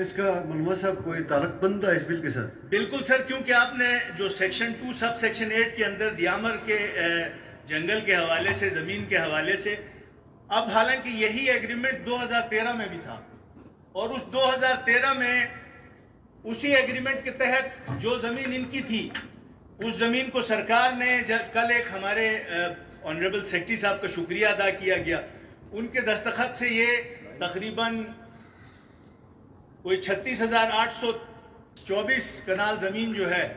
اس کا منور صاحب کوئی تعلق بند ہے اس بل کے ساتھ؟ بالکل سر، کیونکہ آپ نے جو سیکشن 2 سب سیکشن 8 کے اندر دیامر کے جنگل کے حوالے سے، زمین کے حوالے سے، اب حالانکہ یہی ایگریمنٹ 2013 میں بھی تھا، اور اس 2013 میں اسی ایگریمنٹ کے تحت جو زمین ان کی تھی اس زمین کو سرکار نے، کل ایک ہمارے آنریبل سیکرٹری صاحب کا شکریہ ادا کیا گیا، ان کے دستخط سے یہ تقریباً کوئی 36,824 کنال زمین جو ہے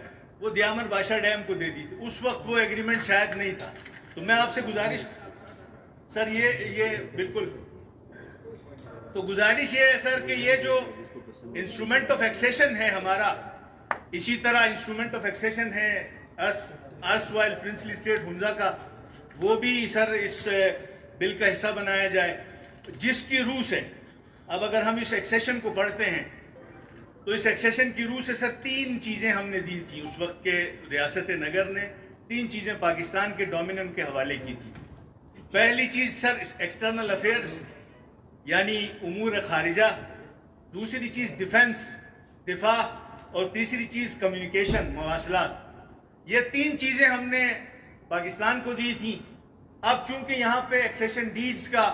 وہ دیامر بادشاہ ڈیم کو دے دی تھی. اس وقت وہ ایگریمنٹ شاید نہیں تھا. تو میں آپ سے گزارش سر یہ بالکل تو گزارش یہ ہے سر کہ یہ جو انسٹرومنٹ آف ایکسیشن ہے ہمارا، اسی طرح انسٹرومنٹ آف ایکسیشن ہے ارس وائل پرنسلی اسٹیٹ ہنزا کا، وہ بھی سر اس بل کا حصہ بنایا جائے، جس کی روح سے اب اگر ہم اس ایکسیشن کو پڑھتے ہیں تو اس ایکسیشن کی روح سے سر 3 چیزیں ہم نے دی تھی. اس وقت کے ریاست نگر نے 3 چیزیں پاکستان کے ڈومیننٹ کے حوالے کی تھی. پہلی چیز سر ایکسٹرنل افیئرز یعنی امور خارجہ، دوسری چیز ڈیفنس دفاع، اور تیسری چیز کمیونیکیشن مواصلات. یہ 3 چیزیں ہم نے پاکستان کو دی تھیں. اب چونکہ یہاں پہ ایکسیشن ڈیڈز کا،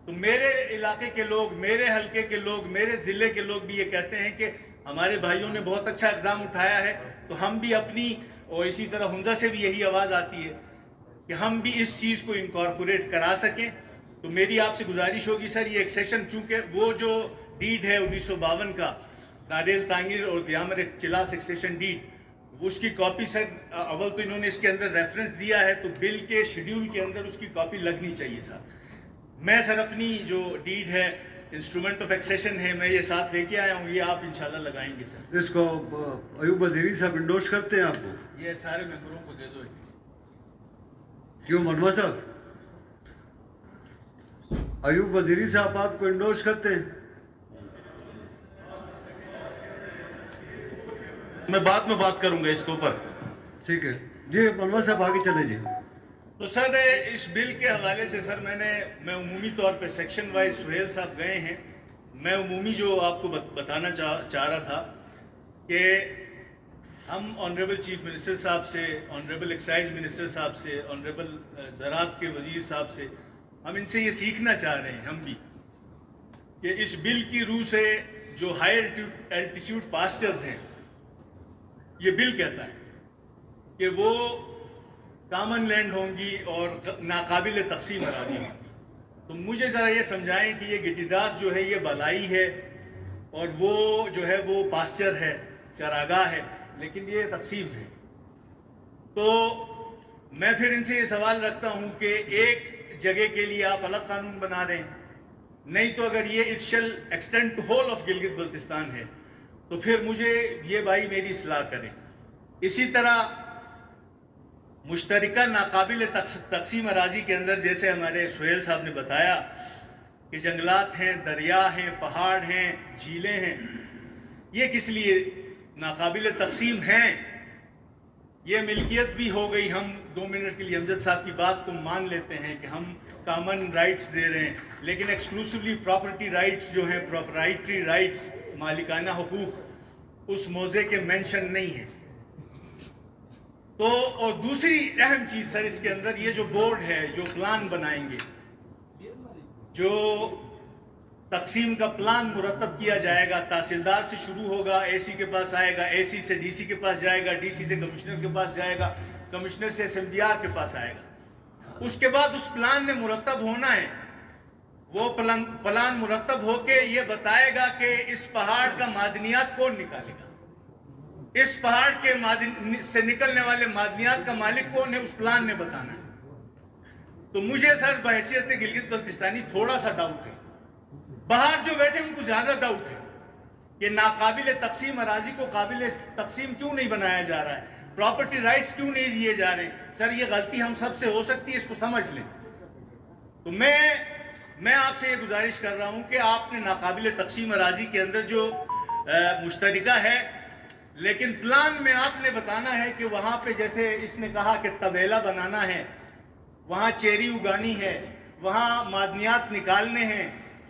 تو میرے علاقے کے لوگ، میرے حلقے کے لوگ، میرے ضلع کے لوگ بھی یہ کہتے ہیں کہ ہمارے بھائیوں نے بہت اچھا اقدام اٹھایا ہے، تو ہم بھی اپنی، اور اسی طرح ہنزا سے بھی یہی آواز آتی ہے کہ ہم بھی اس چیز کو انکارپوریٹ کرا سکیں. تو میری آپ سے گزارش ہوگی سر، یہ ایکسیشن چونکہ وہ جو ڈیڈ ہے 1952 کا ناریل تانگیر اور دیامر چلاس ایکسیشن ڈیڈ، اس کی کاپی سر اول تو انہوں نے اس کے اندر ریفرنس دیا ہے، تو بل کے شیڈیول کے اندر اس کی کاپی لگنی چاہیے سر. میں سر اپنی جو ڈیڈ ہے انسٹرومنٹ آف ایکسیشن ہے میں یہ ساتھ لے کے آیا ہوں، یہ آپ انشاءاللہ لگائیں گے سر. اس کو ایوب وزیری صاحب انڈورس کرتے ہیں آپ کو؟ یہ سارے ممبروں کو دے دو. کیوں منور صاحب، ایوب وزیری صاحب آپ کو انڈورس کرتے ہیں؟ میں بعد میں بات کروں گا اس کے اوپر. ٹھیک ہے جی منور صاحب آگے چلے جی. تو سر اس بل کے حوالے سے سر میں عمومی طور پہ سیکشن وائز سہیل صاحب گئے ہیں. میں عمومی جو آپ کو بتانا چاہ رہا تھا کہ ہم آنریبل چیف منسٹر صاحب سے، آنریبل ایکسائز منسٹر صاحب سے، آنریبل زراعت کے وزیر صاحب سے، ہم ان سے یہ سیکھنا چاہ رہے ہیں ہم بھی کہ اس بل کی روح سے جو ہائی الٹیٹیوڈ پاسچرز ہیں، یہ بل کہتا ہے کہ وہ کامن لینڈ ہوں گی اور ناقابل تقسیم اراضی ہوں گی. تو مجھے ذرا یہ سمجھائیں کہ یہ گٹیداس جو ہے یہ بالائی ہے اور وہ جو ہے وہ پاسچر ہے، چراگاہ ہے، لیکن یہ تقسیم ہے. تو میں پھر ان سے یہ سوال رکھتا ہوں کہ ایک جگہ کے لیے آپ الگ قانون بنا رہے ہیں، نہیں تو اگر یہ it shall extend two whole of Gilgit Baltistan ہے تو پھر مجھے یہ بھائی میری اصلاح کریں. اسی طرح مشترکہ ناقابل تقسیم اراضی کے اندر جیسے ہمارے سہیل صاحب نے بتایا کہ جنگلات ہیں، دریا ہیں، پہاڑ ہیں، جھیلیں ہیں، یہ کس لیے ناقابل تقسیم ہیں؟ یہ ملکیت بھی ہو گئی. ہم 2 منٹ کے لیے امجد صاحب کی بات کو مان لیتے ہیں کہ ہم کامن رائٹس دے رہے ہیں، لیکن ایکسکلوسیولی پراپرٹی رائٹس جو ہیں، پراپرائٹری رائٹس، مالکانہ حقوق اس موضوع کے مینشن نہیں ہیں. تو اور دوسری اہم چیز سر اس کے اندر یہ جو بورڈ ہے، جو پلان بنائیں گے، جو تقسیم کا پلان مرتب کیا جائے گا، تحصیلدار سے شروع ہوگا، اے سی کے پاس آئے گا، اے سی سے ڈی سی کے پاس جائے گا، ڈی سی سے کمشنر کے پاس جائے گا، کمشنر سے اسمبلی آر کے پاس آئے گا. اس کے بعد اس پلان میں مرتب ہونا ہے. وہ پلان مرتب ہو کے یہ بتائے گا کہ اس پہاڑ کا معدنیات کون نکالے گا، اس پہاڑ کے سے نکلنے والے معدنیات کا مالک کون ہے، اس پلان میں بتانا ہے. تو مجھے سر بحیثیت گلگت بلتستانی تھوڑا سا ڈاؤٹ ہے. باہر جو بیٹھے ان کو زیادہ ڈاؤٹ ہے کہ ناقابل تقسیم اراضی کو قابل تقسیم کیوں نہیں بنایا جا رہا ہے، پراپرٹی رائٹس کیوں نہیں دیے جا رہے. سر یہ غلطی ہم سب سے ہو سکتی ہے، اس کو سمجھ لیں. تو میں آپ سے یہ گزارش کر رہا ہوں کہ آپ نے ناقابل تقسیم اراضی کے اندر جو مشترکہ ہے، لیکن پلان میں آپ نے بتانا ہے کہ وہاں پہ جیسے اس نے کہا کہ طبیلہ بنانا ہے، وہاں چیری اگانی ہے، وہاں معدنیات نکالنے ہیں،